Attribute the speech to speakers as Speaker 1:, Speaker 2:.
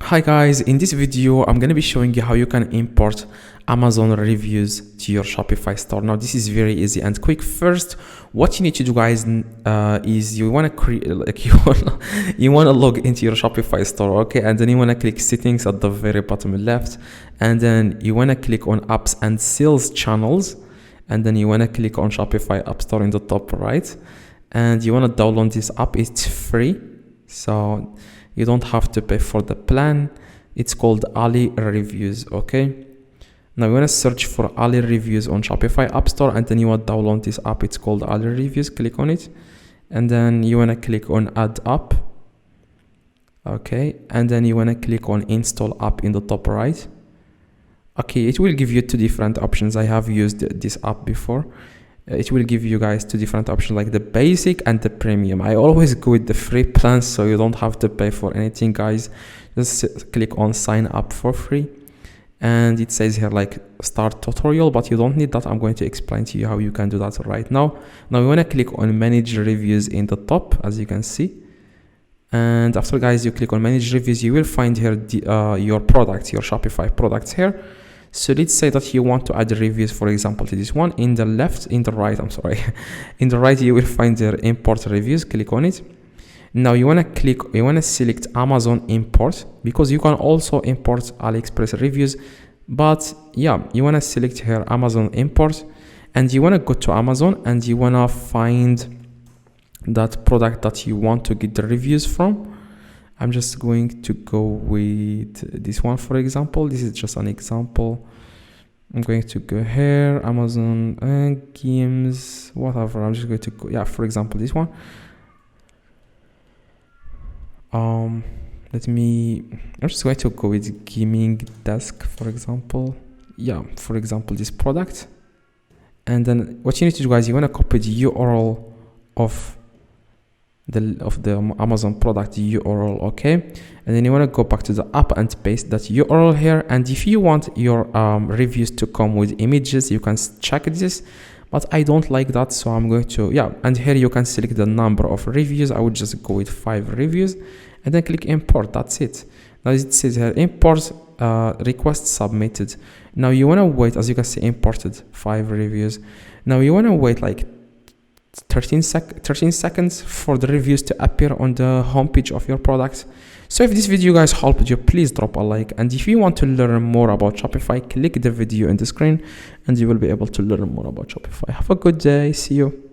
Speaker 1: Hi guys, in this video I'm going to be showing you how you can import Amazon reviews to your Shopify store. Now this is very easy and quick. First, what you need to do guys is you want to create you want to log into your Shopify store, okay? And then you want to click settings at the very bottom left, and then you want to click on apps and sales channels, and then you want to click on Shopify App Store in the top right, and you want to download this app. It's free, so you don't have to pay for the plan. It's called Ali Reviews, okay? Now you want to search for Ali Reviews on Shopify App Store, and then you want to download this app. It's called Ali Reviews. Click on it, and then you want to click on Add App, okay? And then you want to click on Install App in the top right. Okay, it will give you two different options. I have used this app before. It will give you guys two different options, like the basic and the premium. I always go with the free plan, so you don't have to pay for anything, guys. Just click on sign up for free, and it says here like start tutorial, but you don't need that. I'm going to explain to you how you can do that right now. Now you want to click on manage reviews in the top, as you can see, and after guys you click on manage reviews, you will find here your products, your Shopify products here. So let's say that you want to add reviews, for example, to this one. In the right, in the right, you will find their import reviews. Click on it. Now you want to select Amazon import, because you can also import AliExpress reviews. But yeah, you want to select here Amazon import, and you want to go to Amazon and you want to find that product that you want to get the reviews from. I'm just going to go with this one, for example. This is just an example. I'm going to go here, Amazon games, whatever. I'm just going to go, yeah, for example, this one. I'm just going to go with gaming desk, for example. Yeah, for example, this product. And then what you need to do, guys, you want to copy the URL of the Amazon product URL, okay? And then you want to go back to the app and paste that URL here. And if you want your reviews to come with images, you can check this, but I don't like that, so I'm going to, yeah. And here you can select the number of reviews. I would just go with 5 reviews, and then click import. That's it. Now it says here import request submitted. Now you want to wait, as you can see, imported 5 reviews. Now you want to wait like 13 seconds for the reviews to appear on the homepage of your product. So if this video guys helped you, please drop a like, and if you want to learn more about Shopify, click the video in the screen and you will be able to learn more about Shopify. Have a good day. See you.